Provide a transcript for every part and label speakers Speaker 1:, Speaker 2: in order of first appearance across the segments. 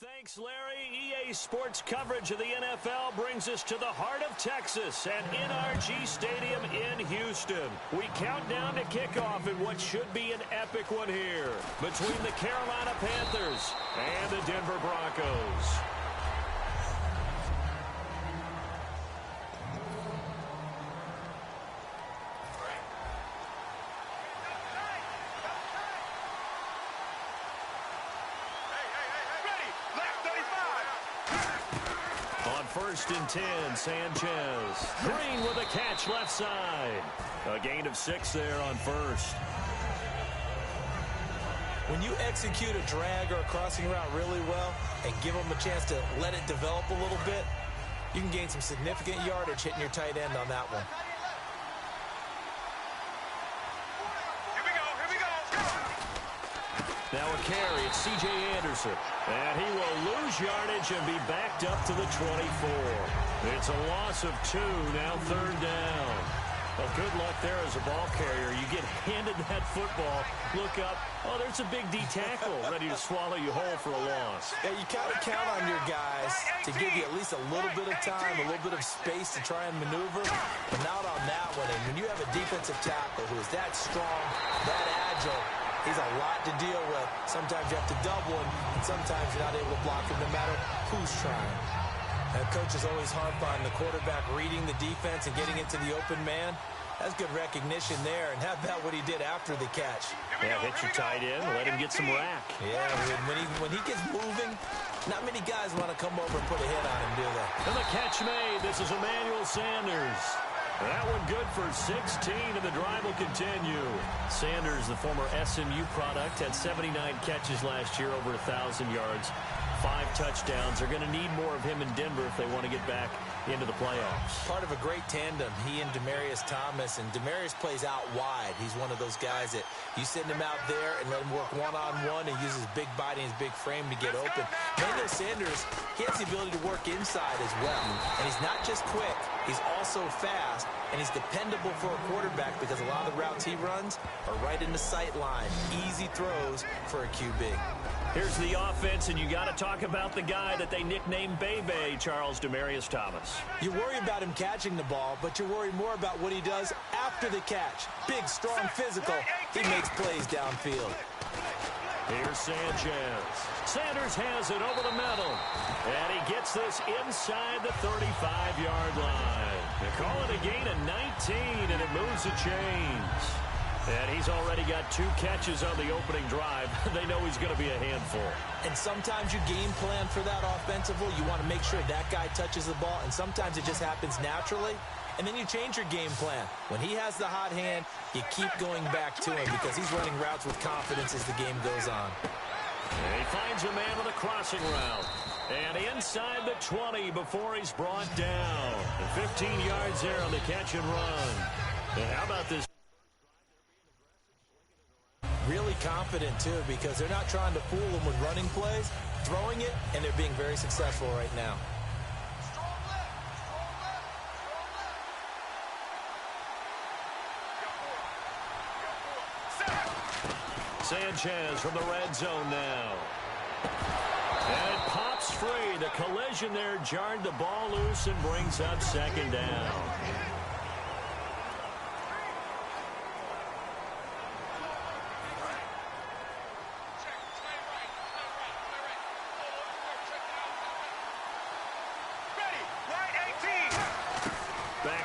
Speaker 1: Thanks, Larry. EA Sports coverage of the NFL brings us to the heart of Texas at NRG Stadium in Houston. We count down to kickoff in what should be an epic one here between the Carolina Panthers and the Denver Broncos. First and 10, Sanchez. Green with a catch left side. A gain of 6 there on first.
Speaker 2: When you execute a drag or a crossing route really well and give them a chance to let it develop a little bit, you can gain some significant yardage hitting your tight end on that one.
Speaker 1: Now a carry, it's C.J. Anderson. And he will lose yardage and be backed up to the 24. It's a loss of 2, now third down. Well, good luck there as a ball carrier. You get handed that football, look up, oh, there's a big D tackle ready to swallow you whole for a loss.
Speaker 2: Yeah, you kind of count on your guys to give you at least a little bit of time, a little bit of space to try and maneuver, but not on that one. And when you have a defensive tackle who is that strong, that agile, he's a lot to deal with. Sometimes you have to double him, and sometimes you're not able to block him no matter who's trying. And coaches always harp on the quarterback reading the defense and getting into the open man. That's good recognition there. And how about what he did after the catch?
Speaker 1: Yeah, hit your tight end, let him get some rack.
Speaker 2: Yeah, when he gets moving, not many guys want to come over and put a hit on him, do they?
Speaker 1: And the catch made. This is Emmanuel Sanders. That one good for 16, and the drive will continue. Sanders, the former SMU product, had 79 catches last year, over 1,000 yards, 5 touchdowns. They're going to need more of him in Denver if they want to get back into the playoffs.
Speaker 2: Part of a great tandem, he and Demaryius Thomas, and Demaryius plays out wide. He's one of those guys that you send him out there and let him work one-on-one and use his big body and his big frame to get open. Emmanuel Sanders, he has the ability to work inside as well. And he's not just quick, he's also fast, and he's dependable for a quarterback because a lot of the routes he runs are right in the sight line. Easy throws for a QB.
Speaker 1: Here's the offense, and you got to talk about the guy that they nicknamed Bebe, Charles Demaryius Thomas.
Speaker 2: You worry about him catching the ball, but you worry more about what he does after the catch. Big, strong, physical. He makes plays downfield.
Speaker 1: Here's Sanchez. Sanders has it over the middle. And he gets this inside the 35-yard line. They call it a gain of 19, and it moves the chains. And he's already got 2 catches on the opening drive. They know he's going to be a handful.
Speaker 2: And sometimes you game plan for that offensively. You want to make sure that guy touches the ball, and sometimes it just happens naturally. And then you change your game plan. When he has the hot hand, you keep going back to him because he's running routes with confidence as the game goes on.
Speaker 1: And he finds a man with a crossing route. And inside the 20 before he's brought down. And 15 yards there on the catch and run. And how about this?
Speaker 2: Really confident, too, because they're not trying to fool him with running plays, throwing it, and they're being very successful right now.
Speaker 1: Sanchez from the red zone now. And it pops free. The collision there jarred the ball loose and brings up second down.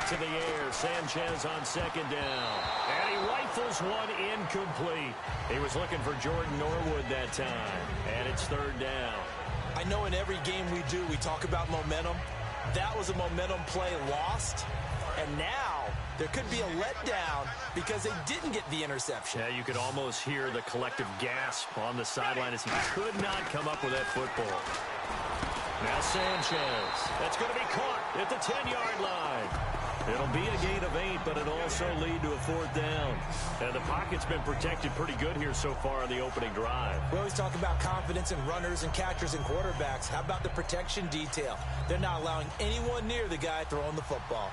Speaker 1: To the air, Sanchez on second down. And he rifles one incomplete. He was looking for Jordan Norwood that time. And it's third down.
Speaker 2: I know in every game we do, we talk about momentum. That was a momentum play lost. And now there could be a letdown because they didn't get the interception.
Speaker 1: Yeah, you could almost hear the collective gasp on the sideline as he could not come up with that football. Now Sanchez. That's going to be caught at the 10-yard line. It'll be a gain of 8, but it'll also lead to a fourth down. And the pocket's been protected pretty good here so far in the opening drive.
Speaker 2: We always talk about confidence in runners and catchers and quarterbacks. How about the protection detail? They're not allowing anyone near the guy throwing the football.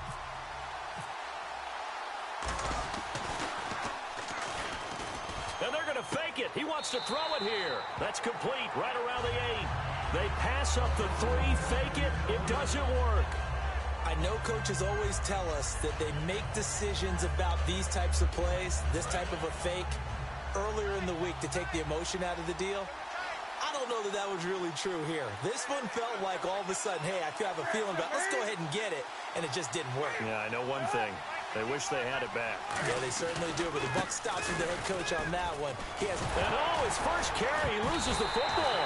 Speaker 1: And they're going to fake it. He wants to throw it here. That's complete right around the 8. They pass up the three, fake it. It doesn't work.
Speaker 2: I know coaches always tell us that they make decisions about these types of plays, this type of a fake, earlier in the week to take the emotion out of the deal. I don't know that that was really true here. This one felt like all of a sudden, hey, I have a feeling about, let's go ahead and get it, and it just didn't work.
Speaker 1: Yeah, I know one thing. They wish they had it back.
Speaker 2: Yeah, they certainly do, but the buck stops with the head coach on that one. He has...
Speaker 1: And his first carry, he loses the football.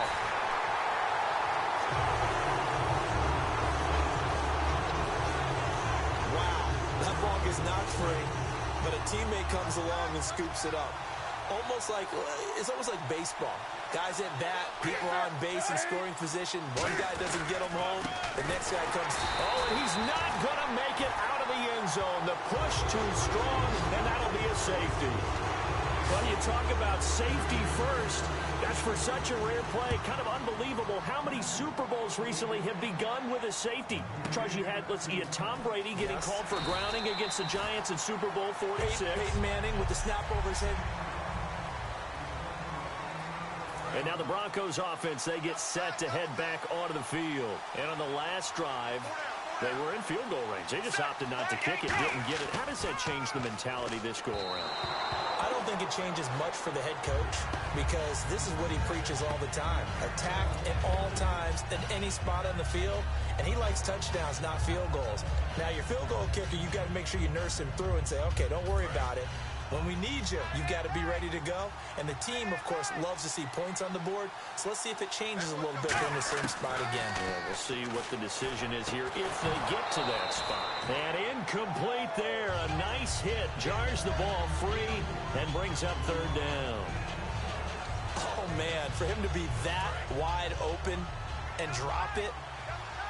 Speaker 2: Wow, that ball gets knocked free, but a teammate comes along and scoops it up. It's almost like baseball. Guys at bat, people are on base in scoring position. One guy doesn't get them home. The next guy comes.
Speaker 1: Oh, and he's not going to make it out of the end zone. The push too strong, and that'll be a safety. Well, you talk about safety first. That's for such a rare play. Kind of unbelievable how many Super Bowls recently have begun with a safety. Charles, you had Tom Brady getting called for grounding against the Giants in Super Bowl 46.
Speaker 2: Peyton Manning with the snap over his head.
Speaker 1: And now the Broncos offense, they get set to head back onto the field. And on the last drive, they were in field goal range. They just opted not to kick it, didn't get it. How does that change the mentality this go-around?
Speaker 2: I don't think it changes much for the head coach because this is what he preaches all the time. Attack at all times in any spot on the field, and he likes touchdowns, not field goals. Now, your field goal kicker, you've got to make sure you nurse him through and say, okay, don't worry about it. When we need you, you've got to be ready to go. And the team, of course, loves to see points on the board. So let's see if it changes a little bit in the same spot again.
Speaker 1: Yeah, we'll see what the decision is here if they get to that spot. And incomplete there. A nice hit. Jars the ball free and brings up third down.
Speaker 2: Oh, man, for him to be that wide open and drop it.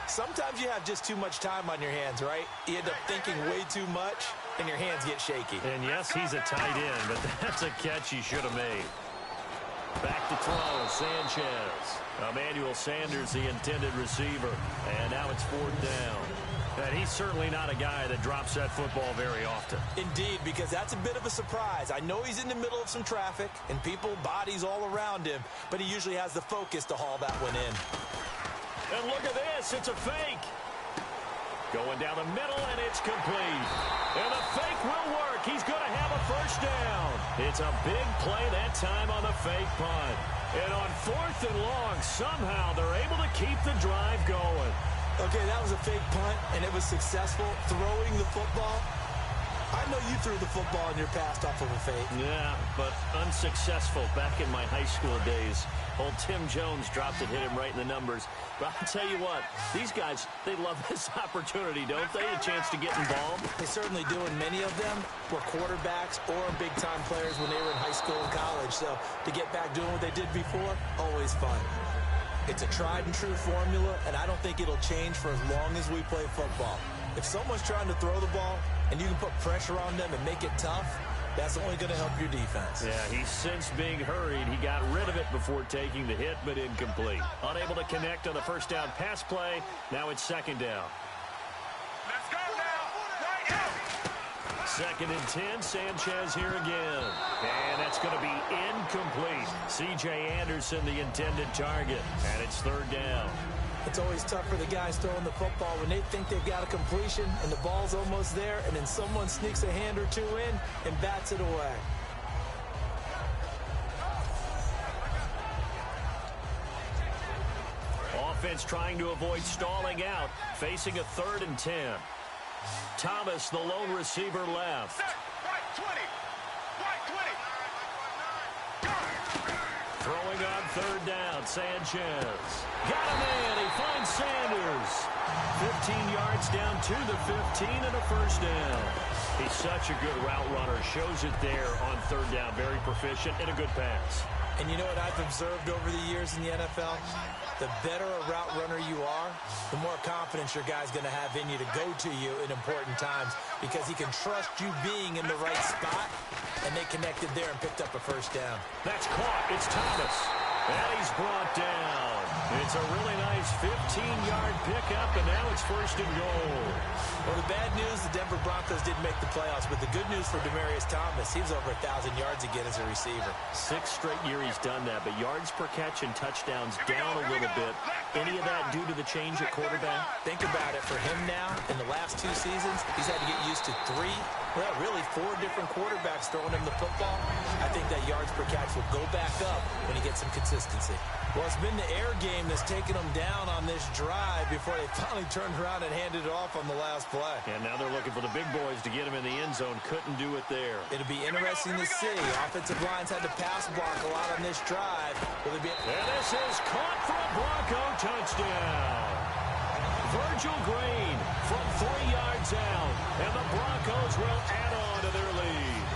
Speaker 2: Sometimes you have just too much time on your hands, right? You end up thinking way too much, and your hands get shaky.
Speaker 1: And yes, he's a tight end, but that's a catch he should have made. Back to throw, Sanchez. Emmanuel Sanders, the intended receiver. And now it's fourth down. And he's certainly not a guy that drops that football very often.
Speaker 2: Indeed, because that's a bit of a surprise. I know he's in the middle of some traffic, and people, bodies all around him, but he usually has the focus to haul that one in.
Speaker 1: And look at this, it's a fake. Going down the middle, and it's complete. And the fake will work. He's going to have a first down. It's a big play that time on the fake punt. And on fourth and long, somehow they're able to keep the drive going.
Speaker 2: Okay, that was a fake punt, and it was successful. Throwing the football. I know you threw the football in your past off of a fake.
Speaker 1: Yeah, but unsuccessful back in my high school days. Old Tim Jones dropped it, hit him right in the numbers. But I'll tell you what, these guys, they love this opportunity, don't they? A chance to get involved.
Speaker 2: They certainly do, and many of them were quarterbacks or big-time players when they were in high school and college. So to get back doing what they did before, always fun. It's a tried-and-true formula, and I don't think it'll change for as long as we play football. If someone's trying to throw the ball and you can put pressure on them and make it tough, that's only going to help your defense.
Speaker 1: Yeah, he's since being hurried. He got rid of it before taking the hit, but incomplete. Unable to connect on the first down pass play. Now it's second down.
Speaker 3: Let's go now. Right out.
Speaker 1: Second and 10, Sanchez here again. And that's going to be incomplete. C.J. Anderson, the intended target. And it's third down.
Speaker 2: It's always tough for the guys throwing the football when they think they've got a completion and the ball's almost there, and then someone sneaks a hand or two in and bats it away.
Speaker 1: Offense trying to avoid stalling out, facing a 3rd and 10. Thomas, the lone receiver, left.
Speaker 3: Right 20. Right 20.
Speaker 1: Throwing on third down, Sanchez. Got a man, he finds Sanders. 15 yards down to the 15 and a first down. He's such a good route runner. Shows it there on third down. Very proficient and a good pass.
Speaker 2: And you know what I've observed over the years in the NFL? The better a route runner you are, the more confidence your guy's going to have in you to go to you in important times because he can trust you being in the right spot, and they connected there and picked up a first down.
Speaker 1: That's caught. It's Thomas. And he's brought down. It's a really nice 15-yard pickup, and now it's first and goal.
Speaker 2: Well, the bad news, the Denver Broncos didn't make the playoffs, but the good news for Demaryius Thomas, he was over 1,000 yards again as a receiver.
Speaker 1: 6th straight year he's done that, but yards per catch and touchdowns down a little bit. Any of that due to the change at quarterback?
Speaker 2: Think about it. For him now, in the last 2 seasons, he's had to get used to 4 different quarterbacks throwing him the football. I think that yards per catch will go back up when he gets some consistency. Well, it's been the air game that's taken them down on this drive before they finally turned around and handed it off on the last play.
Speaker 1: And now they're looking for the big boys to get him in the end zone. Couldn't do it there.
Speaker 2: It'll be interesting to see. Offensive lines had to pass block a lot on this drive. Will it be...
Speaker 1: And this is caught for a Bronco touchdown. Virgil Green from 3 yards out. And the Broncos will add on to their lead.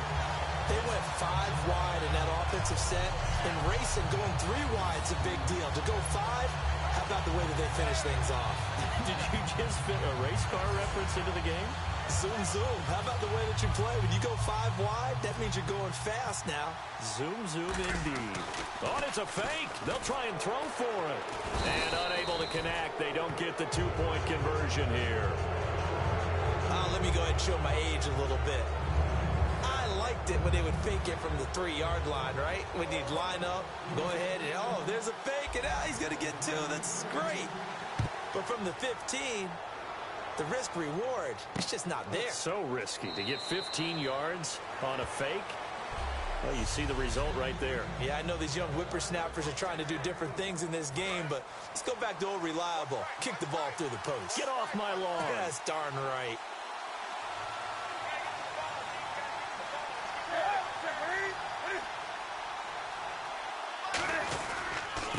Speaker 2: They went 5 wide in that offensive set. And racing going 3 wide's a big deal. To go 5, how about the way that they finish things off?
Speaker 1: Did you just fit a race car reference into the game?
Speaker 2: Zoom, zoom. How about the way that you play? When you go 5 wide, that means you're going fast now.
Speaker 1: Zoom, zoom indeed. Oh, it's a fake. They'll try and throw for it. And unable to connect. They don't get the 2-point conversion here.
Speaker 2: Let me go ahead and show my age a little bit. I liked it when they would fake it from the 3-yard line, right? When you'd line up, go ahead, and there's a fake, and he's going to get 2. That's great. But from the 15, the risk-reward, it's just not there.
Speaker 1: It's so risky to get 15 yards on a fake. Well, you see the result right there.
Speaker 2: Yeah, I know these young whippersnappers are trying to do different things in this game, but let's go back to old reliable. Kick the ball through the post.
Speaker 1: Get off my lawn.
Speaker 2: That's darn right.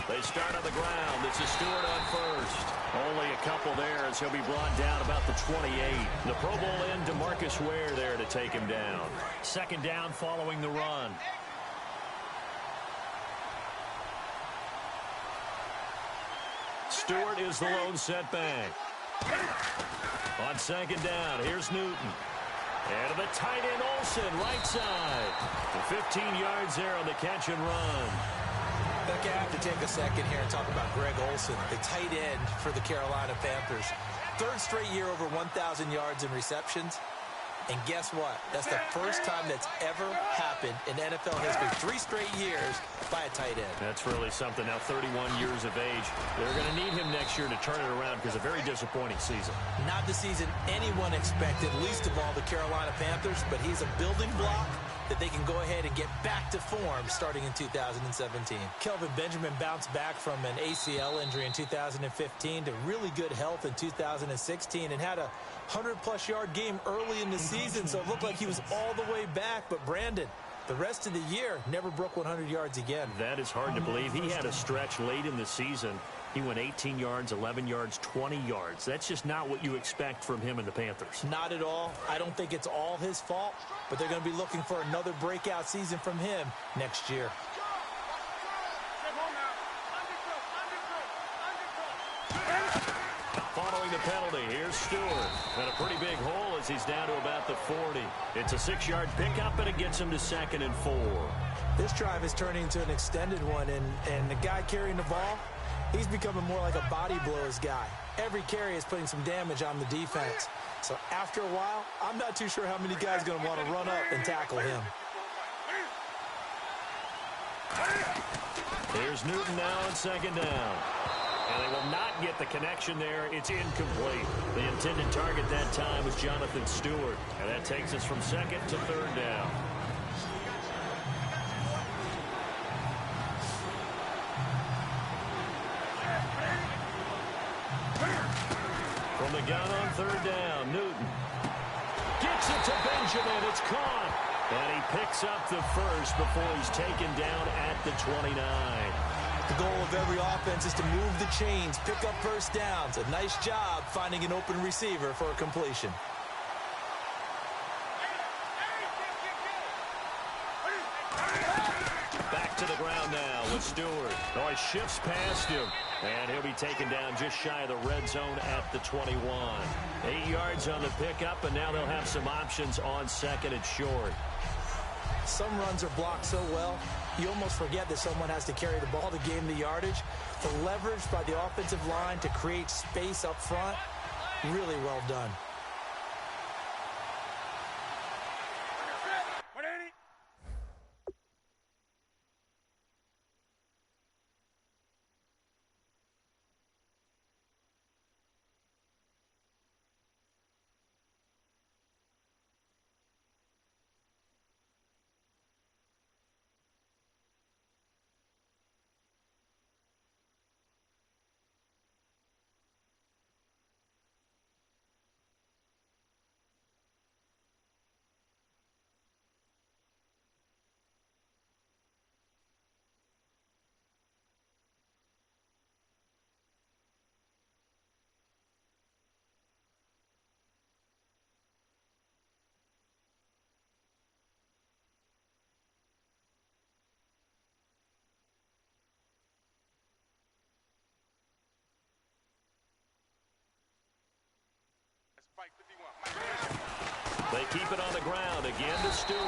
Speaker 1: They start on the ground. This is Stewart on first. Only a couple there as he'll be brought down about the 28. The Pro Bowl end, DeMarcus Ware there to take him down. 2nd down following the run. Stewart is the lone setback. On 2nd down, here's Newton. And to the tight end, Olsen, right side. The 15 yards there on the catch and run.
Speaker 2: Beck, I have to take a second here and talk about Greg Olsen, the tight end for the Carolina Panthers. 3rd straight year over 1,000 yards in receptions. And guess what? That's the first time that's ever happened in NFL history. 3 straight years by a tight end.
Speaker 1: That's really something. Now 31 years of age. They're going to need him next year to turn it around because a very disappointing season.
Speaker 2: Not the season anyone expected, least of all the Carolina Panthers, but he's a building block that they can go ahead and get back to form starting in 2017. Kelvin Benjamin bounced back from an ACL injury in 2015 to really good health in 2016 and had a 100-plus yard game early in the season, so it looked like he was all the way back. But Brandon, the rest of the year, never broke 100 yards again.
Speaker 1: That is hard to believe. He had a stretch late in the season. He went 18 yards, 11 yards, 20 yards. That's just not what you expect from him and the Panthers.
Speaker 2: Not at all. I don't think it's all his fault, but they're going to be looking for another breakout season from him next year.
Speaker 1: Following the penalty, here's Stewart. And a pretty big hole as he's down to about the 40. It's a 6-yard pickup, and it gets him to 2nd and 4.
Speaker 2: This drive is turning into an extended one, and the guy carrying the ball, he's becoming more like a body blows guy. Every carry is putting some damage on the defense. So after a while, I'm not too sure how many guys are going to want to run up and tackle him.
Speaker 1: Here's Newton now on 2nd down. And they will not get the connection there. It's incomplete. The intended target that time was Jonathan Stewart. And that takes us from 2nd to 3rd down. From the gun on 3rd down, Newton gets it to Benjamin. It's caught. And he picks up the first before he's taken down at the 29.
Speaker 2: The goal of every offense is to move the chains, pick up first downs. A nice job finding an open receiver for a completion.
Speaker 1: Back to the ground now with Stewart. Oh, he shifts past him. And he'll be taken down just shy of the red zone at the 21. 8 yards on the pickup, and now they'll have some options on 2nd and short.
Speaker 2: Some runs are blocked so well, you almost forget that someone has to carry the ball to gain the yardage. The leverage by the offensive line to create space up front, really well done.
Speaker 3: Fight 51.
Speaker 1: They keep it on the ground again to Stewart.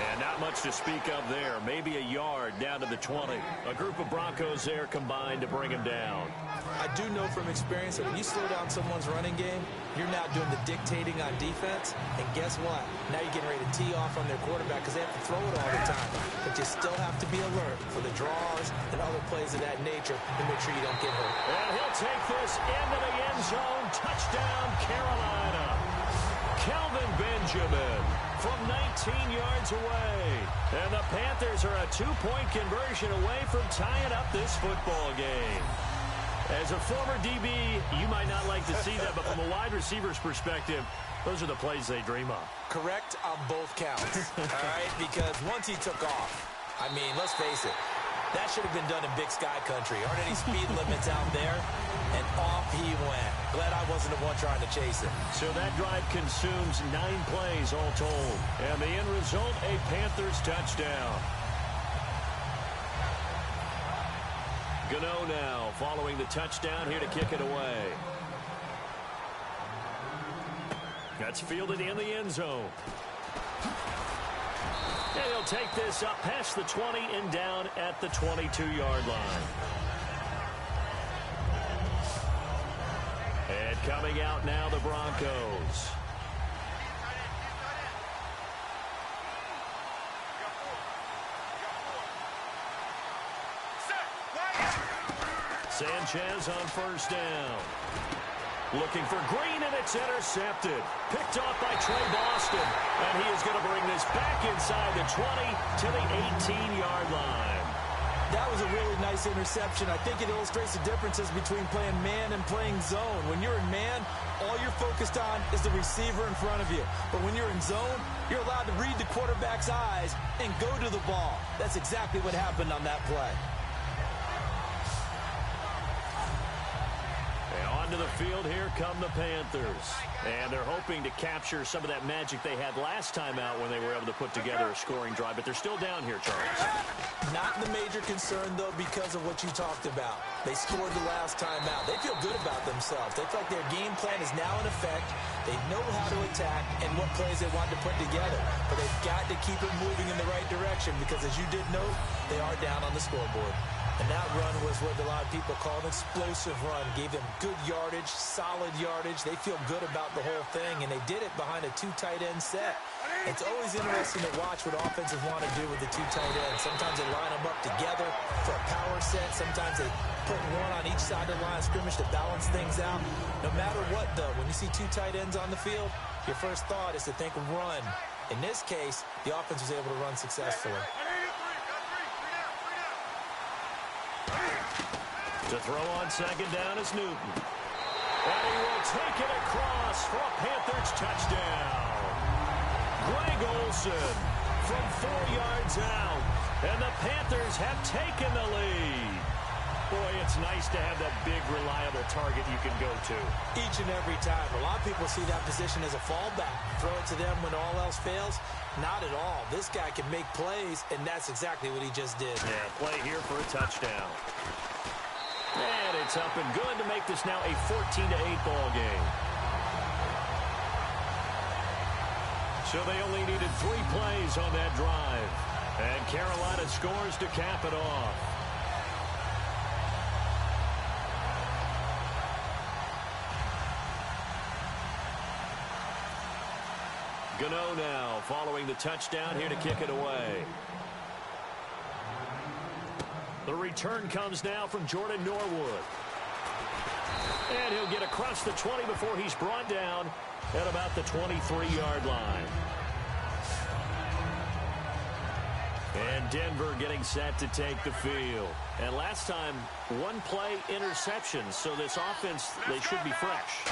Speaker 1: And not much to speak of there. Maybe a yard down to the 20. A group of Broncos there combined to bring him down.
Speaker 2: I do know from experience that when you slow down someone's running game, you're now doing the dictating on defense. And guess what? Now you're getting ready to tee off on their quarterback because they have to throw it all the time. But you still have to be alert for the draws and other plays of that nature to make sure you don't get hurt.
Speaker 1: And he'll take this into the end zone. Touchdown, Carolina. Kelvin Benjamin from 19 yards away. And the Panthers are a two-point conversion away from tying up this football game. As a former DB, you might not like to see that, but from a wide receiver's perspective, those are the plays they dream of.
Speaker 2: Correct on both counts, all right? Because once he took off, I mean, let's face it, that should have been done in Big Sky country. Aren't any speed limits out there? And off he went. Glad I wasn't the one trying to chase him.
Speaker 1: So that drive consumes 9 plays all told. And the end result, a Panthers touchdown. Gano now following the touchdown here to kick it away. That's fielded in the end zone. And he'll take this up past the 20 and down at the 22-yard line. And coming out now, the Broncos. Sanchez on first down. Looking for Green, and it's intercepted. Picked off by Trey Boston. And he is going to bring this back inside the 20 to the 18-yard line.
Speaker 2: That was a really nice interception. I think it illustrates the differences between playing man and playing zone. When you're in man, all you're focused on is the receiver in front of you. But when you're in zone, you're allowed to read the quarterback's eyes and go to the ball. That's exactly what happened on that play.
Speaker 1: To the field, here come the Panthers. And they're hoping to capture some of that magic they had last time out when they were able to put together a scoring drive. But they're still down here, Charles.
Speaker 2: Not the major concern, though, because of what you talked about. They scored the last time out. They feel good about themselves. They feel like their game plan is now in effect. They know how to attack and what plays they want to put together. But they've got to keep it moving in the right direction because, as you did note, they are down on the scoreboard. And that run was what a lot of people call an explosive run. Gave them good yardage, solid yardage. They feel good about the whole thing, and they did it behind a 2 tight end set. It's always interesting to watch what offenses want to do with the 2 tight ends. Sometimes they line them up together for a power set. Sometimes they put one on each side of the line of scrimmage to balance things out. No matter what, though, when you see 2 tight ends on the field, your first thought is to think run. In this case, the offense was able to run successfully.
Speaker 1: To throw on second down is Newton. And he will take it across for a Panthers touchdown. Greg Olsen from 4 yards out. And the Panthers have taken the lead. Boy, it's nice to have that big, reliable target you can go to.
Speaker 2: Each and every time. A lot of people see that position as a fallback. Throw it to them when all else fails. Not at all. This guy can make plays, and that's exactly what he just did.
Speaker 1: Yeah, play here for a touchdown. And it's up and good to make this now a 14-8 ball game. So they only needed 3 plays on that drive. And Carolina scores to cap it off. Gano now following the touchdown here to kick it away. The return comes now from Jordan Norwood. And he'll get across the 20 before he's brought down at about the 23-yard line. And Denver getting set to take the field. And last time, 1 play interception. So this offense, they should be fresh.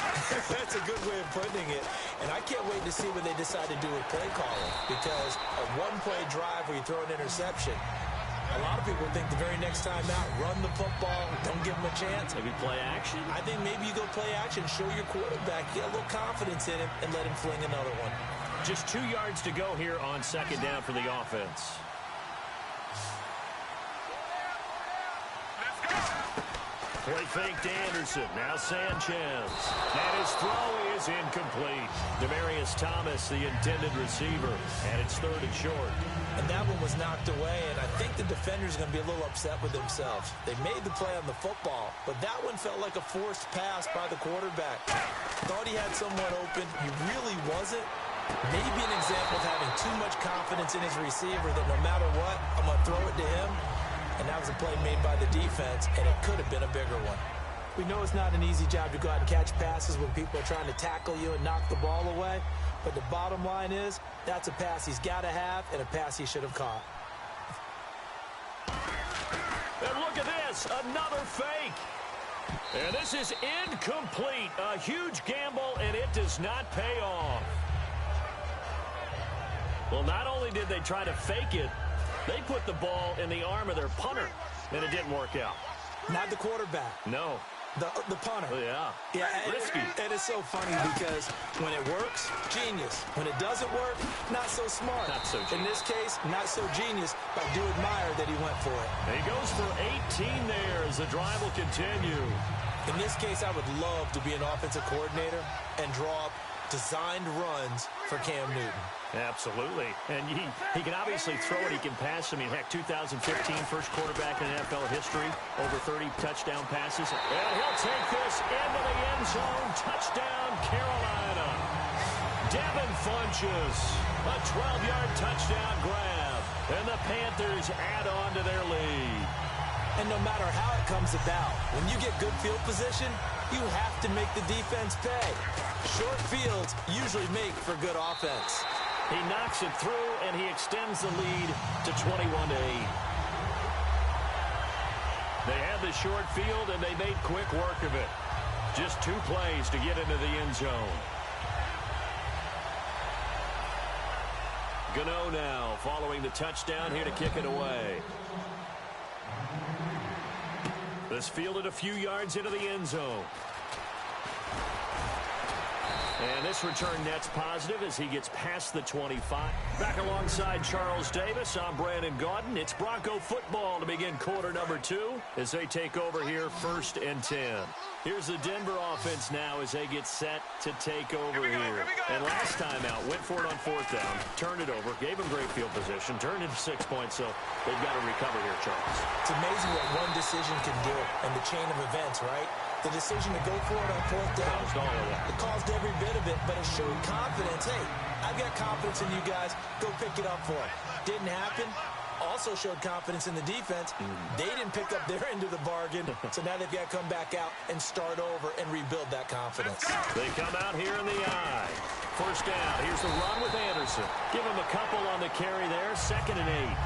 Speaker 2: That's a good way of putting it. And I can't wait to see what they decide to do with play calling. Because a 1-play drive where you throw an interception, a lot of people think the very next time out, run the football, don't give him a chance.
Speaker 1: Maybe play action?
Speaker 2: I think maybe you go play action, show your quarterback, get a little confidence in him, and let him fling another one.
Speaker 1: Just 2 yards to go here on second down for the offense. Play fake to Anderson. Now Sanchez. And his throw is incomplete. Demaryius Thomas, the intended receiver. And it's 3rd and short.
Speaker 2: And that one was knocked away, and I think the defender's going to be a little upset with themselves. They made the play on the football, but that one felt like a forced pass by the quarterback. Thought he had someone open. He really wasn't. Maybe an example of having too much confidence in his receiver that no matter what, I'm going to throw it to him. And that was a play made by the defense, and it could have been a bigger one. We know it's not an easy job to go out and catch passes when people are trying to tackle you and knock the ball away. But the bottom line is, that's a pass he's got to have and a pass he should have caught.
Speaker 1: And look at this, another fake. And this is incomplete. A huge gamble, and it does not pay off. Well, not only did they try to fake it, they put the ball in the arm of their punter, and it didn't work out.
Speaker 2: Not the quarterback.
Speaker 1: No.
Speaker 2: The punter.
Speaker 1: Yeah. Risky.
Speaker 2: And it's so funny because when it works, genius. When it doesn't work, not so smart.
Speaker 1: Not so genius.
Speaker 2: In this case, not so genius, but I do admire that he went for it.
Speaker 1: And he goes for 18 there as the drive will continue.
Speaker 2: In this case, I would love to be an offensive coordinator and draw up designed runs for Cam Newton.
Speaker 1: Absolutely. And he can obviously throw it. He can pass. I mean, heck, 2015 first quarterback in NFL history. Over 30 touchdown passes. And he'll take this into the end zone. Touchdown, Carolina. Devin Funchess. A 12-yard touchdown grab. And the Panthers add on to their lead.
Speaker 2: And no matter how it comes about, when you get good field position, you have to make the defense pay. Short fields usually make for good offense.
Speaker 1: He knocks it through, and he extends the lead to 21-8. They had the short field, and they made quick work of it. Just 2 plays to get into the end zone. Gano now following the touchdown here to kick it away. This fielded a few yards into the end zone. And this return net's positive as he gets past the 25. Back alongside Charles Davis, I'm Brandon Gaudin. It's Bronco football to begin quarter number 2 as they take over here 1st and 10. Here's the Denver offense now as they get set to take over here. And last time out, went for it on 4th down, turned it over, gave them great field position, turned into 6 points, so they've got to recover here, Charles.
Speaker 2: It's amazing what one decision can do in the chain of events, right? The decision to go for it on 4th down, it caused every bit of it, but it showed confidence. Hey, I've got confidence in you guys. Go pick it up for it. Didn't happen. Also showed confidence in the defense. They didn't pick up their end of the bargain, so now they've got to come back out and start over and rebuild that confidence.
Speaker 1: They come out here in the eye. 1st down. Here's the run with Anderson. Give him a couple on the carry there. 2nd and 8.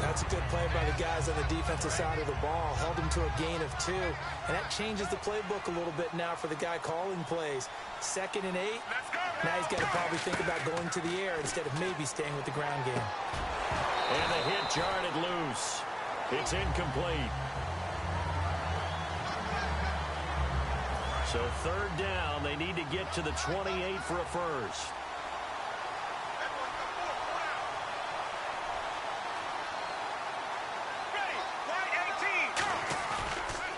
Speaker 2: That's a good play by the guys on the defensive side of the ball. Held him to a gain of 2. And that changes the playbook a little bit now for the guy calling plays. 2nd and 8. Now he's got to probably think about going to the air instead of maybe staying with the ground game.
Speaker 1: And the hit jarred it loose. It's incomplete. So 3rd down. They need to get to the 28 for a first.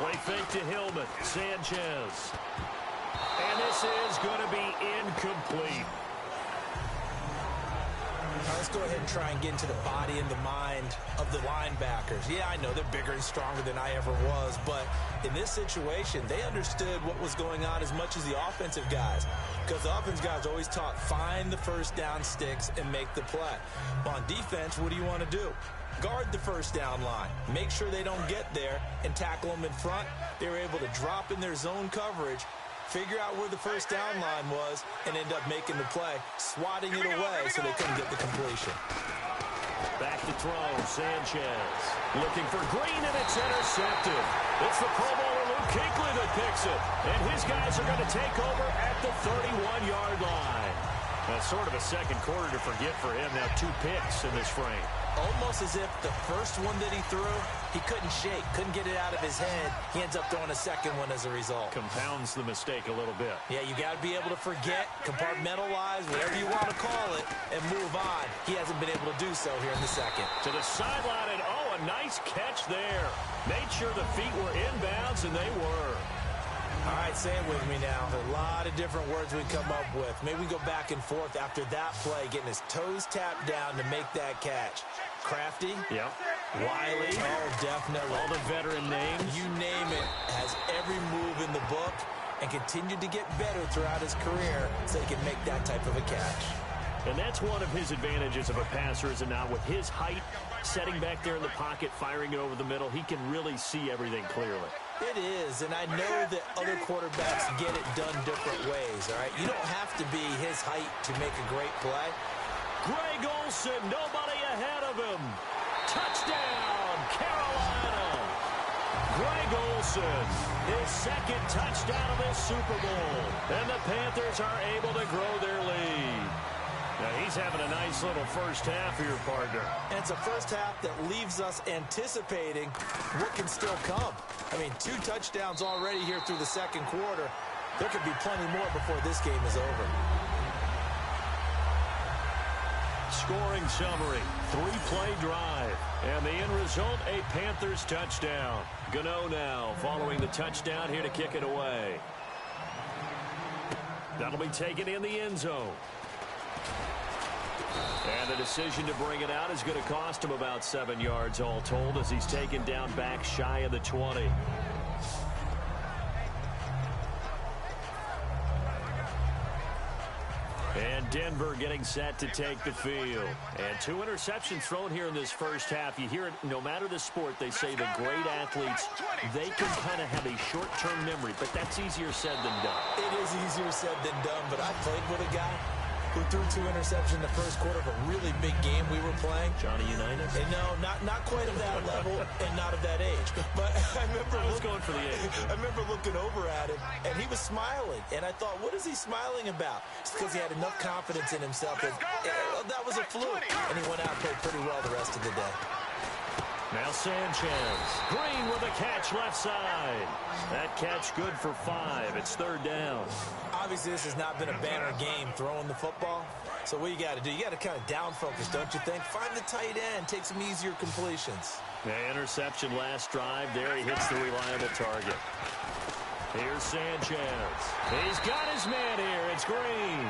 Speaker 1: Play fake to Hillman. Sanchez. And this is going to be incomplete.
Speaker 2: Now let's go ahead and try and get into the body and the mind of the linebackers. Yeah, I know they're bigger and stronger than I ever was, but in this situation, they understood what was going on as much as the offensive guys. Because the offensive guys always taught, find the 1st down sticks and make the play. On defense, what do you want to do? Guard the 1st down line. Make sure they don't get there and tackle them in front. They were able to drop in their zone coverage, figure out where the 1st down line was, and end up making the play, swatting it away so they couldn't get the completion.
Speaker 1: Back to throw, Sanchez. Looking for Green, and it's intercepted. It's the Pro Bowler Luke Kuechly that picks it. And his guys are going to take over at the 31-yard line. That's sort of a second quarter to forget for him. Now 2 picks in this frame.
Speaker 2: Almost as if the first one that he threw, he couldn't shake, couldn't get it out of his head. He ends up throwing a second one as a result.
Speaker 1: Compounds the mistake a little bit.
Speaker 2: Yeah, you got to be able to forget, compartmentalize, whatever you want to call it, and move on. He hasn't been able to do so here in the second.
Speaker 1: To the sideline, and oh, a nice catch there. Made sure the feet were inbounds, and they were.
Speaker 2: All right, say it with me now. There's a lot of different words we come up with. Maybe we go back and forth after that play, getting his toes tapped down to make that catch. Crafty.
Speaker 1: Yep.
Speaker 2: Wiley. Oh, definitely.
Speaker 1: All the veteran names.
Speaker 2: You name it. Has every move in the book and continued to get better throughout his career so he can make that type of a catch.
Speaker 1: And that's one of his advantages of a passer, is it not? With his height, setting back there in the pocket, firing it over the middle, he can really see everything clearly.
Speaker 2: It is, and I know that other quarterbacks get it done different ways, all right? You don't have to be his height to make a great play.
Speaker 1: Greg Olsen, nobody ahead of him. Touchdown, Carolina. Greg Olsen, his second touchdown of this Super Bowl. And the Panthers are able to grow their lead. Now, he's having a nice little first half here, partner.
Speaker 2: And it's a first half that leaves us anticipating what can still come. I mean, 2 touchdowns already here through the second quarter. There could be plenty more before this game is over.
Speaker 1: Scoring summary, 3-play drive. And the end result, a Panthers touchdown. Gano now following the touchdown here to kick it away. That'll be taken in the end zone. And the decision to bring it out is going to cost him about 7 yards all told, as he's taken down back shy of the 20. And Denver getting set to take the field. And 2 interceptions thrown here in this first half. You hear it, no matter the sport, they say the great athletes, they can kind of have a short-term memory, but that's easier said than done.
Speaker 2: It is easier said than done, but I played with a guy who threw 2 interceptions in the first quarter of a really big game we were playing.
Speaker 1: Johnny Unitas?
Speaker 2: And no, not quite of that level and not of that age. But I was
Speaker 1: going for the age.
Speaker 2: I remember looking over at him, and he was smiling. And I thought, what is he smiling about? It's because he had enough confidence in himself that that was a fluke. And he went out and played pretty well the rest of the day.
Speaker 1: Now Sanchez. Green with a catch left side. That catch good for 5. It's 3rd down.
Speaker 2: Obviously, this has not been a banner game throwing the football. So what you got to do, you got to kind of down focus, don't you think? Find the tight end, take some easier completions.
Speaker 1: The interception last drive. There he hits the reliable target. Here's Sanchez. He's got his man here. It's Green.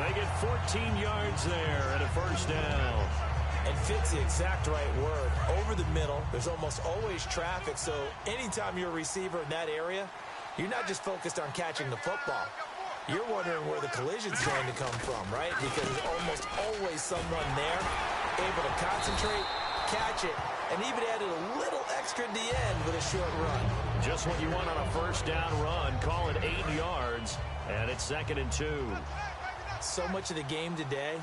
Speaker 1: They get 14 yards there and a 1st down.
Speaker 2: And fits the exact right word. Over the middle, there's almost always traffic, so anytime you're a receiver in that area, you're not just focused on catching the football. You're wondering where the collision's going to come from, right? Because there's almost always someone there able to concentrate, catch it, and even added a little extra at the end with a short run.
Speaker 1: Just what you want on a 1st down run. Call it 8 yards, and it's 2nd and 2.
Speaker 2: So much of the game today,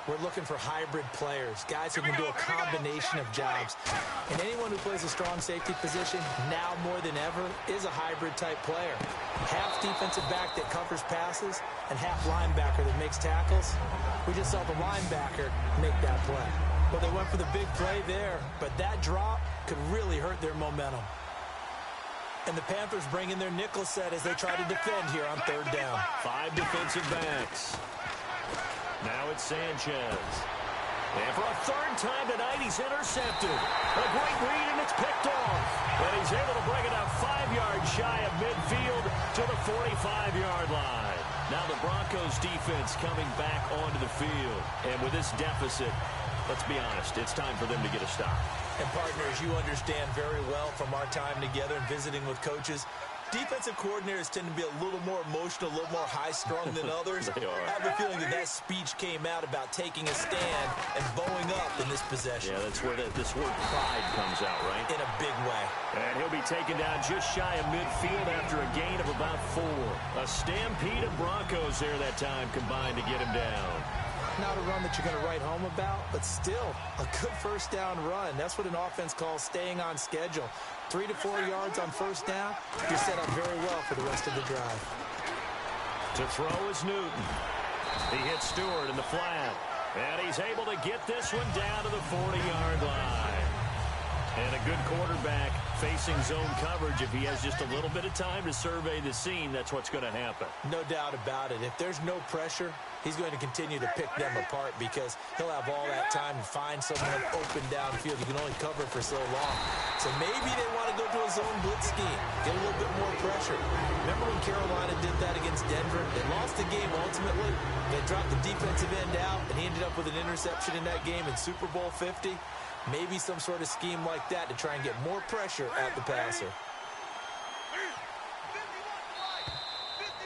Speaker 2: we're looking for hybrid players, guys who can do a combination of jobs. And anyone who plays a strong safety position, now more than ever, is a hybrid-type player. Half defensive back that covers passes and half linebacker that makes tackles. We just saw the linebacker make that play. Well, they went for the big play there, but that drop could really hurt their momentum. And the Panthers bring in their nickel set as they try to defend here on 3rd down.
Speaker 1: 5 defensive backs. Now it's Sanchez. And for a 3rd time tonight, he's intercepted. A great read, and it's picked off. And he's able to bring it out 5 yards shy of midfield to the 45-yard line. Now the Broncos defense coming back onto the field. And with this deficit, let's be honest, it's time for them to get a stop.
Speaker 2: And partners, you understand very well from our time together and visiting with coaches, defensive coordinators tend to be a little more emotional, a little more high-strung than others.
Speaker 1: They are.
Speaker 2: I have a feeling that speech came out about taking a stand and bowing up in this possession.
Speaker 1: Yeah, that's where this word pride comes out, right?
Speaker 2: In a big way.
Speaker 1: And he'll be taken down just shy of midfield after a gain of about 4. A stampede of Broncos there that time combined to get him down.
Speaker 2: Not a run that you're going to write home about, but still a good 1st down run. That's what an offense calls staying on schedule. 3 to 4 yards on 1st down, you're set up very well for the rest of the drive.
Speaker 1: To throw is Newton. He hits Stewart in the flat. And he's able to get this one down to the 40-yard line. And a good quarterback facing zone coverage. If he has just a little bit of time to survey the scene, that's what's going to happen.
Speaker 2: No doubt about it. If there's no pressure, he's going to continue to pick them apart because he'll have all that time to find someone open downfield. You can only cover for so long. So maybe they want to go to a zone blitz scheme, get a little bit more pressure. Remember when Carolina did that against Denver? They lost the game ultimately. They dropped the defensive end out, and he ended up with an interception in that game in Super Bowl 50. Maybe some sort of scheme like that to try and get more pressure at the passer.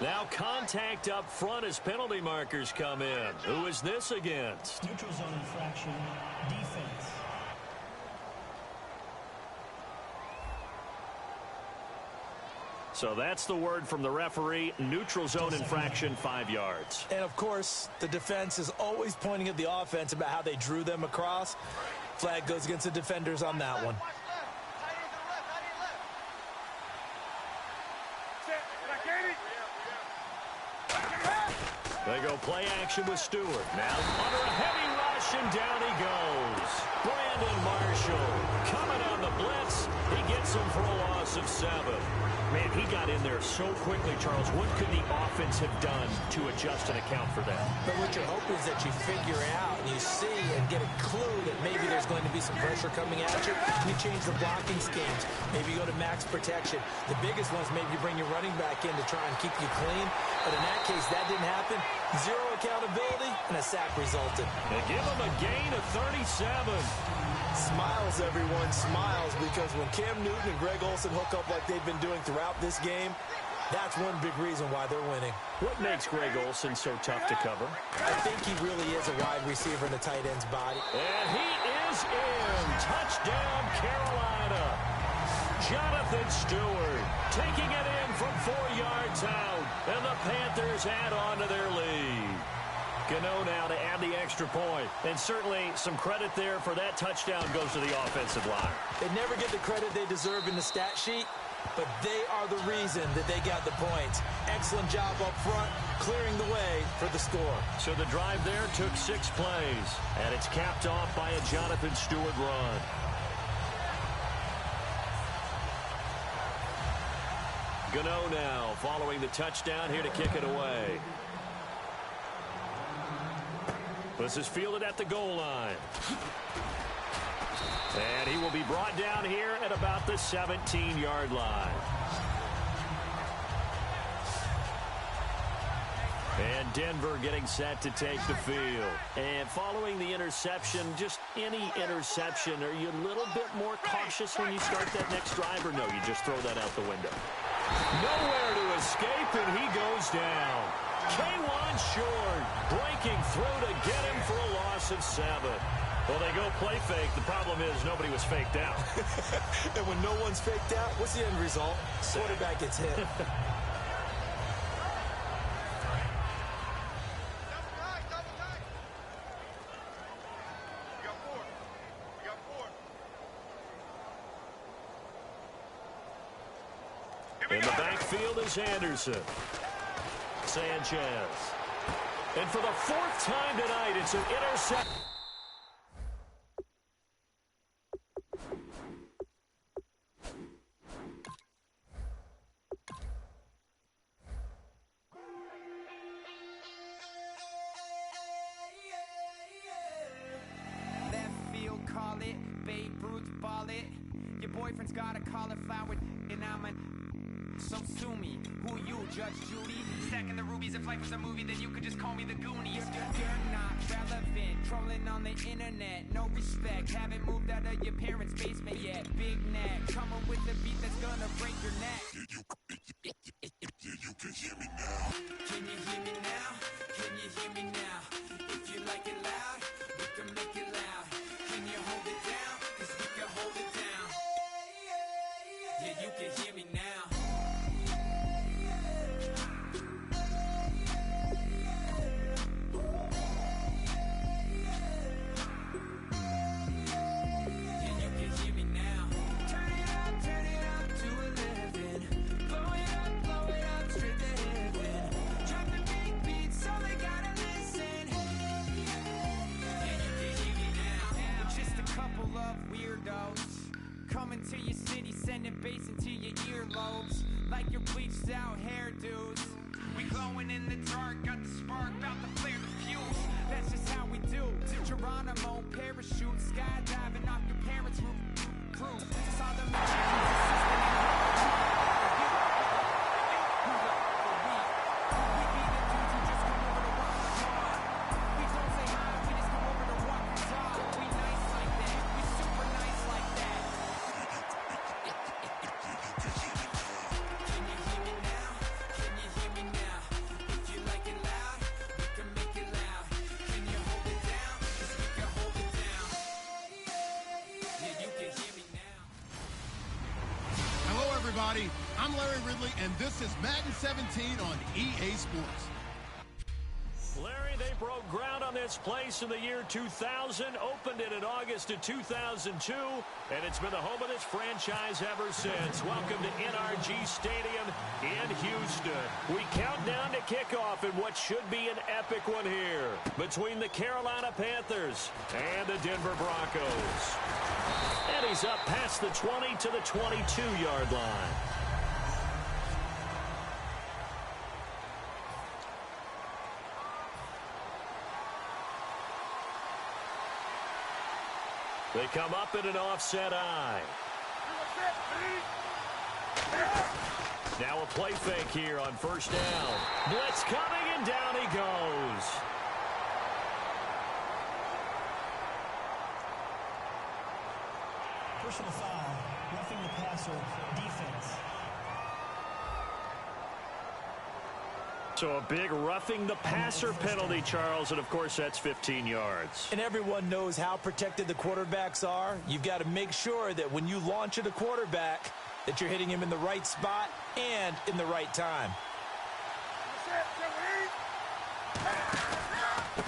Speaker 1: Now contact up front as penalty markers come in. Who is this against?
Speaker 4: Neutral zone infraction, defense.
Speaker 1: So that's the word from the referee. Neutral zone infraction, 5 yards.
Speaker 2: And, of course, the defense is always pointing at the offense about how they drew them across. Flag goes against the defenders on that one.
Speaker 1: They go play action with Stewart. Now under a heavy rush, and down he goes. Brandon Marshall coming on the blitz. He gets him for a loss of 7. Man, he got in there so quickly, Charles. What could the offense have done to adjust and account for that?
Speaker 2: But what you're hoping is that you figure out and you see and get a clue that maybe there's going to be some pressure coming at you. You change the blocking schemes. Maybe you go to max protection. The biggest one is maybe you bring your running back in to try and keep you clean. But in that case, that didn't happen. Zero accountability, and a sack resulted.
Speaker 1: They give him a gain of 37.
Speaker 2: Smiles, everyone, smiles, because when Cam Newton and Greg Olsen hook up like they've been doing throughout this game, that's one big reason why they're winning.
Speaker 1: What makes Greg Olsen so tough to cover?
Speaker 2: I think he really is a wide receiver in the tight end's body.
Speaker 1: And he is in. Touchdown, Carolina. Jonathan Stewart taking it in from 4 yards out. And the Panthers add on to their lead. Gano now to add the extra point. And certainly some credit there for that touchdown goes to the offensive line.
Speaker 2: They never get the credit they deserve in the stat sheet, but they are the reason that they got the points. Excellent job up front, clearing the way for the score.
Speaker 1: So the drive there took 6 plays, and it's capped off by a Jonathan Stewart run. Gano now following the touchdown here to kick it away. This is fielded at the goal line. And he will be brought down here at about the 17-yard line. And Denver getting set to take the field. And following the interception, just any interception, are you a little bit more cautious when you start that next drive, or no, you just throw that out the window? Nowhere to escape, and he goes down. K'Wan Short breaking through to get him for a loss of 7. Well, they go play fake. The problem is nobody was faked out.
Speaker 2: And when no one's faked out, what's the end result? Quarterback gets hit.
Speaker 1: In the backfield is Anderson. Sanchez. And for the 4th time tonight, it's an intercept.
Speaker 5: Left field, call it. Babe Ruth, ball it. Your boyfriend's got a cauliflower, and I'm a... So sue me. Who you, Judge Judy? Stacking the rubies. If life was a movie, then you could just call me the Goonies. You're not relevant. Trolling on the internet. No respect. Haven't moved out of your parents' basement yet. Big neck. Coming with a beat that's gonna break your neck.
Speaker 6: You can hear me now.
Speaker 5: Can you hear me now? Can you hear me now? If you like it loud, we can make it loud. Can you hold it down? 'Cause we can hold it down. Yeah, you can hear me now. bass into your earlobes, like your bleached out hairdos. We glowing in the dark, got the spark, about to flare the fuse. That's just how we do. To Geronimo, parachute, skydiving off your parents' roof. Saw the magicians assisting in we be the dudes who just come over to rock the bar. We don't say hi, we just come over to walk the dog. We nice like that, we super nice like that. Can you hear me now? Can you hear me now? If you like it loud, we can make it loud. Can you hold it down? 'Cause we can hold it down. Yeah, you can hear me now.
Speaker 6: Hello, everybody. I'm Larry Ridley, and this is Madden 17 on EA Sports.
Speaker 1: Larry, they broke ground on this place in the year 2000, opened it in August of 2002, and it's been the home of this franchise ever since. Welcome to NRG Stadium in Houston. We count down to kickoff in what should be an epic one here between the Carolina Panthers and the Denver Broncos. And he's up past the 20 to the 22-yard line. They come up in an offset eye. Now a play fake here on first down. Blitz coming, and down he goes.
Speaker 4: Personal foul, roughing the passer, defense.
Speaker 1: So a big roughing the passer penalty, Charles, and of course that's 15 yards.
Speaker 2: And everyone knows how protected the quarterbacks are. You've got to make sure that when you launch at a quarterback, that you're hitting him in the right spot and in the right time.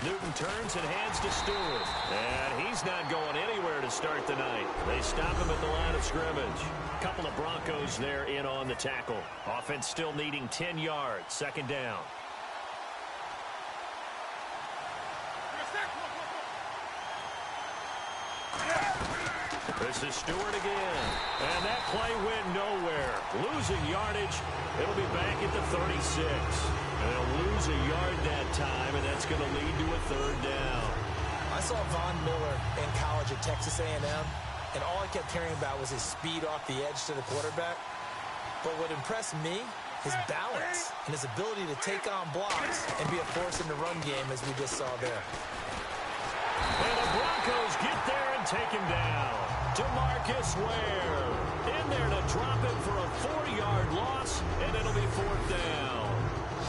Speaker 1: Newton turns and hands to Stewart. And he's not going anywhere to start the night. They stop him at the line of scrimmage. Couple of Broncos there in on the tackle. Offense still needing 10 yards. Second down. This is Stewart again. And that play went nowhere. Losing yardage. It'll be back at the 36. And they'll lose a yard that time, and that's going to lead to a third down.
Speaker 2: I saw Von Miller in college at Texas A&M, and all I kept hearing about was his speed off the edge to the quarterback. But what impressed me, his balance and his ability to take on blocks and be a force in the run game, as we just saw there.
Speaker 1: And the Broncos get there and take him down. DeMarcus Ware in there to drop him for a 4-yard loss, and it'll be fourth down.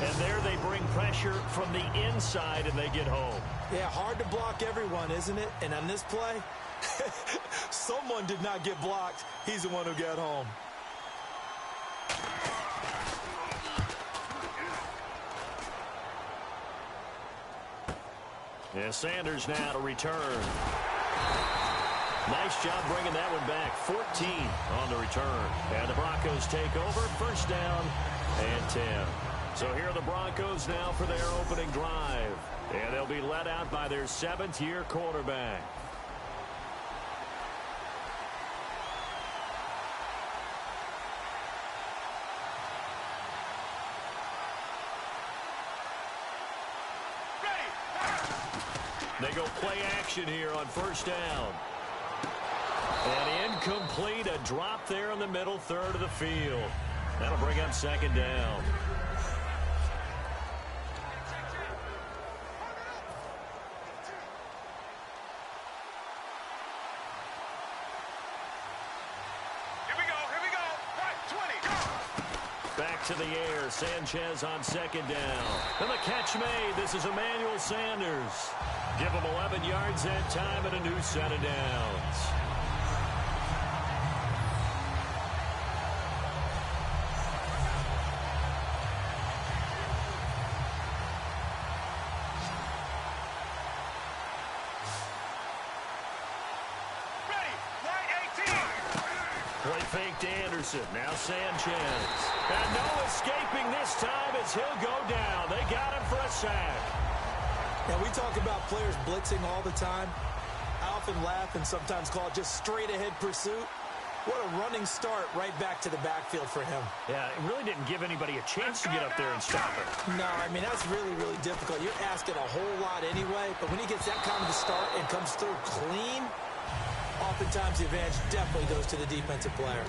Speaker 1: And there they bring pressure from the inside, and they get home.
Speaker 2: Yeah, hard to block everyone, isn't it? And on this play, someone did not get blocked. He's the one who got home.
Speaker 1: Yeah, Sanders now to return. Nice job bringing that one back. 14 on the return. And the Broncos take over. First down and 10. So here are the Broncos now for their opening drive. And they'll be led out by their 7th-year quarterback. They go play action here on first down. And incomplete, a drop there in the middle third of the field. That'll bring up second down.
Speaker 3: Here we go. Right, 20, go!
Speaker 1: Back to the air, Sanchez on second down. And the catch made. This is Emmanuel Sanders. Give him 11 yards that time and a new set of downs.
Speaker 3: Ready, right 18!
Speaker 1: Play fake to Anderson. Now Sanchez. And no escaping this time as he'll go down. They got him for a sack.
Speaker 2: Now, we talk about players blitzing all the time. I often laugh and sometimes call it just straight-ahead pursuit. What a running start right back to the backfield for him.
Speaker 1: Yeah, it really didn't give anybody a chance to get up there and stop it.
Speaker 2: No, I mean, that's really, really difficult. You're asking a whole lot anyway, but when he gets that kind of a start and comes through clean, oftentimes the advantage definitely goes to the defensive player.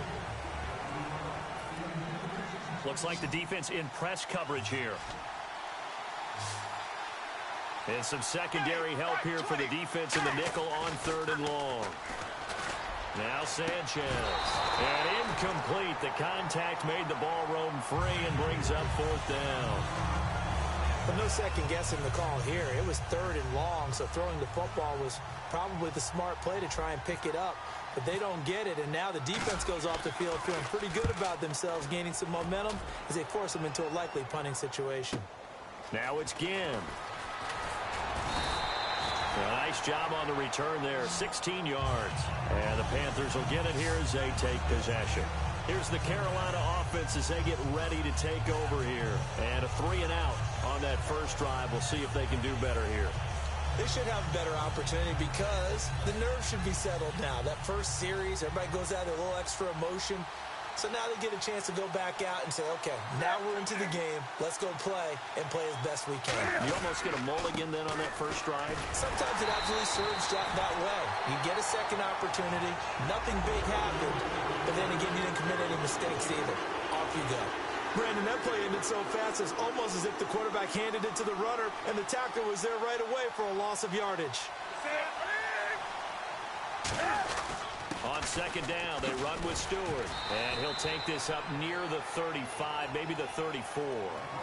Speaker 1: Looks like the defense in press coverage here. And some secondary help here for the defense in the nickel on 3rd and long. Now Sanchez. And incomplete. The contact made the ball roam free and brings up 4th down.
Speaker 2: But no second guessing the call here. It was 3rd and long, so throwing the football was probably the smart play to try and pick it up. But they don't get it, and now the defense goes off the field feeling pretty good about themselves, gaining some momentum as they force them into a likely punting situation.
Speaker 1: Now it's Ginn. A nice job on the return there, 16 yards. And the Panthers will get it here as they take possession. Here's the Carolina offense as they get ready to take over here. And a 3-and-out on that first drive. We'll see if they can do better here.
Speaker 2: They should have a better opportunity because the nerves should be settled now. That first series, everybody goes out with a little extra emotion. So now they get a chance to go back out and say, okay, now we're into the game. Let's go play and play as best we can.
Speaker 1: You almost get a mulligan then on that first drive?
Speaker 2: Sometimes it absolutely serves that way. You get a second opportunity. Nothing big happened. But then again, you didn't commit any mistakes either. Off you go.
Speaker 7: Brandon, that play ended so fast, it's almost as if the quarterback handed it to the runner, and the tackler was there right away for a loss of yardage.
Speaker 1: On 2nd down, they run with Stewart. And he'll take this up near the 35, maybe the 34.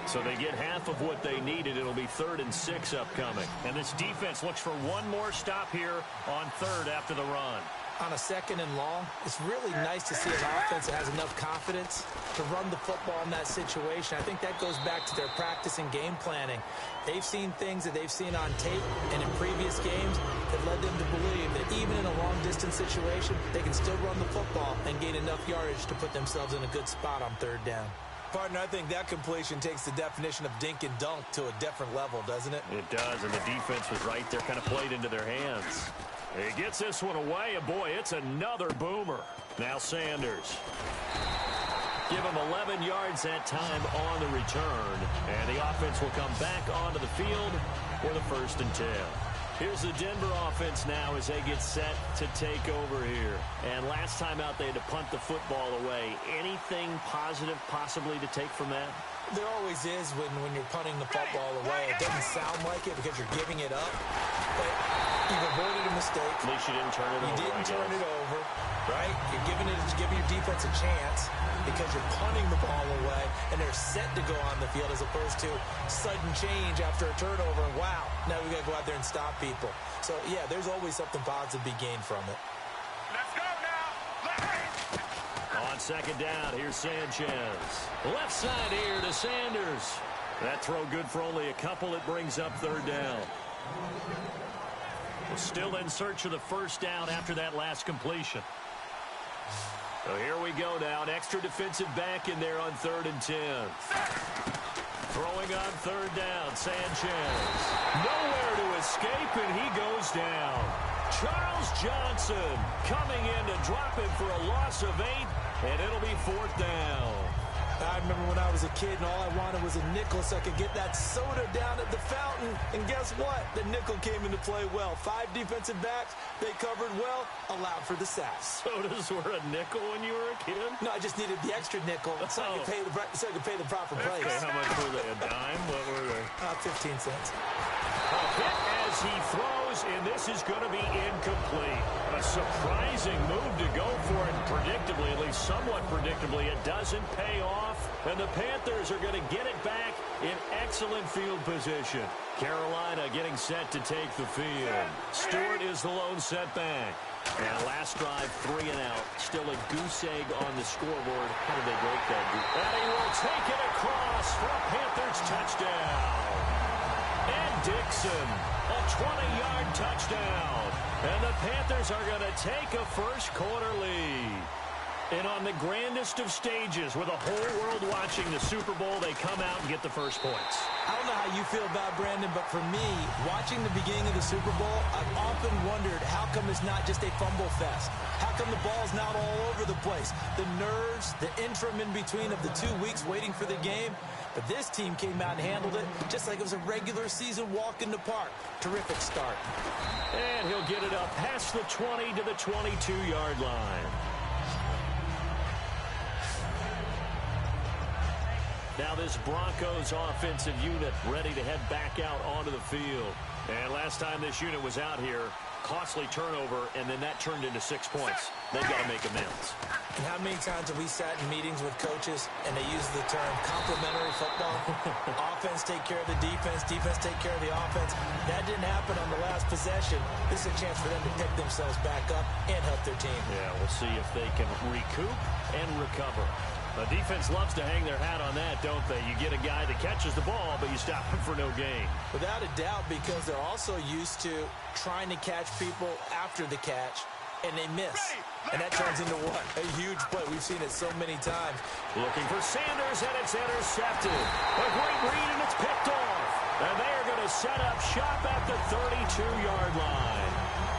Speaker 1: So they get half of what they needed. It'll be 3rd and 6 upcoming. And this defense looks for one more stop here on 3rd after the run.
Speaker 2: On a 2nd and long, it's really nice to see an offense that has enough confidence to run the football in that situation. I think that goes back to their practice and game planning. They've seen things that they've seen on tape and in previous games that led them to believe that even in a long-distance situation, they can still run the football and gain enough yardage to put themselves in a good spot on 3rd down.
Speaker 7: Partner, I think that completion takes the definition of dink and dunk to a different level, doesn't it?
Speaker 1: It does, and the defense was right there, kind of played into their hands. He gets this one away, and boy, it's another boomer. Now Sanders. Give him 11 yards that time on the return, and the offense will come back onto the field for the 1st and 10. Here's the Denver offense now as they get set to take over here. And last time out, they had to punt the football away. Anything positive possibly to take from that?
Speaker 2: There always is when you're punting the football away. It doesn't sound like it because you're giving it up, but you've avoided a mistake.
Speaker 1: At least you didn't turn it over.
Speaker 2: You didn't turn it over, right? You're giving your defense a chance because you're punting the ball away, and they're set to go on the field as opposed to sudden change after a turnover. And wow, now we got to go out there and stop people. So, yeah, there's always something positive to be gained from it.
Speaker 3: Let's go now.
Speaker 1: On 2nd down, here's Sanchez. Left side here to Sanders. That throw good for only a couple. It brings up 3rd down. We're still in search of the 1st down after that last completion. So here we go now. An extra defensive back in there on 3rd and 10. Throwing on 3rd down, Sanchez. Nowhere to escape, and he goes down. Charles Johnson coming in to drop him for a loss of 8, and it'll be 4th down.
Speaker 2: I remember when I was a kid and all I wanted was a nickel so I could get that soda down at the fountain. And guess what? The nickel came into play well. 5 defensive backs. They covered well, allowed for the sacks.
Speaker 1: Sodas were a nickel when you were a kid?
Speaker 2: No, I just needed the extra nickel so I could pay the proper price.
Speaker 1: Okay, how much were they? A dime? What were they?
Speaker 2: 15 cents.
Speaker 1: A hit as he throws, and this is going to be incomplete. A surprising move to go for it, and predictably, at least somewhat predictably, it doesn't pay off, and the Panthers are going to get it back in excellent field position. Carolina getting set to take the field. Stewart is the lone setback. And last drive, 3 and out. Still a goose egg on the scoreboard. How did they break that? And he will take it across for a Panthers touchdown. And Dixon, a 20-yard touchdown. And the Panthers are going to take a first quarter lead. And on the grandest of stages, with the whole world watching the Super Bowl, they come out and get the first points.
Speaker 2: I don't know how you feel about Brandon, but for me, watching the beginning of the Super Bowl, I've often wondered how come it's not just a fumble fest? How come the ball's not all over the place? The nerves, the interim in between of the 2 weeks waiting for the game. But this team came out and handled it just like it was a regular season walk in the park. Terrific start.
Speaker 1: And he'll get it up past the 20 to the 22-yard line. Now this Broncos offensive unit ready to head back out onto the field. And last time this unit was out here, costly turnover, and then that turned into 6 points. They've got to make amends.
Speaker 2: And how many times have we sat in meetings with coaches and they use the term complementary football? Offense take care of the defense, defense take care of the offense. That didn't happen on the last possession. This is a chance for them to pick themselves back up and help their team.
Speaker 1: Yeah, we'll see if they can recoup and recover. The defense loves to hang their hat on that, don't they? You get a guy that catches the ball, but you stop him for no gain.
Speaker 2: Without a doubt, because they're also used to trying to catch people after the catch, and they miss. And that turns into what? A huge play. We've seen it so many times.
Speaker 1: Looking for Sanders, and it's intercepted. A great read, and it's picked off. And they are going to set up shop at the 32-yard line.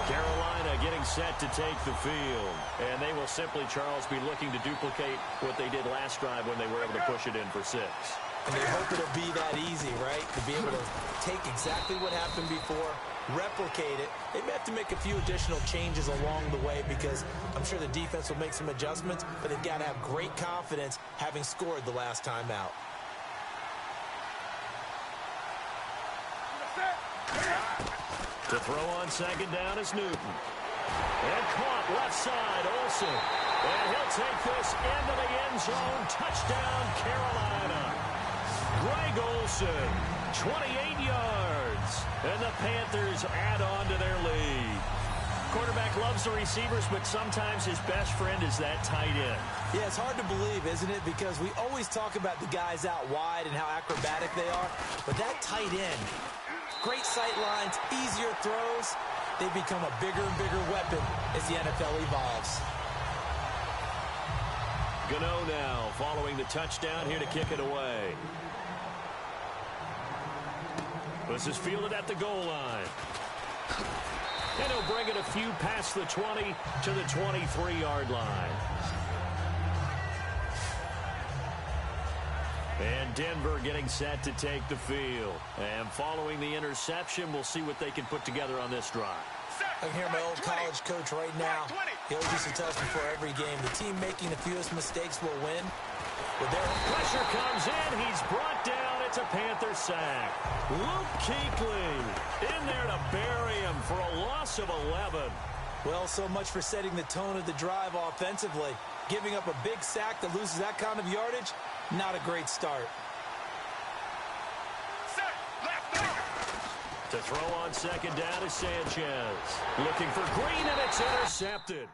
Speaker 1: Carolina getting set to take the field. And they will simply, Charles, be looking to duplicate what they did last drive when they were able to push it in for 6.
Speaker 2: And they hope it'll be that easy, right? To be able to take exactly what happened before, replicate it. They may have to make a few additional changes along the way because I'm sure the defense will make some adjustments, but they've got to have great confidence having scored the last time out.
Speaker 1: To throw on second down is Newton. And caught left side, Olsen. And he'll take this into the end zone. Touchdown, Carolina. Greg Olsen, 28 yards. And the Panthers add on to their lead. Quarterback loves the receivers, but sometimes his best friend is that tight end.
Speaker 2: Yeah, it's hard to believe, isn't it? Because we always talk about the guys out wide and how acrobatic they are. But that tight end, great sight lines, easier throws. They become a bigger and bigger weapon as the NFL evolves.
Speaker 1: Gano now following the touchdown here to kick it away. This is fielded at the goal line. And he'll bring it a few past the 20 to the 23-yard line. And Denver getting set to take the field. And following the interception, we'll see what they can put together on this drive.
Speaker 2: I can hear my old college coach right now. He always used to tell us before every game, the team making the fewest mistakes will win.
Speaker 1: With their pressure comes in, he's brought down. It's a Panther sack. Luke Kuechly in there to bury him for a loss of 11.
Speaker 2: Well, so much for setting the tone of the drive offensively. Giving up a big sack that loses that kind of yardage, not a great start.
Speaker 1: To throw on second down is Sanchez. Looking for Green, and it's intercepted.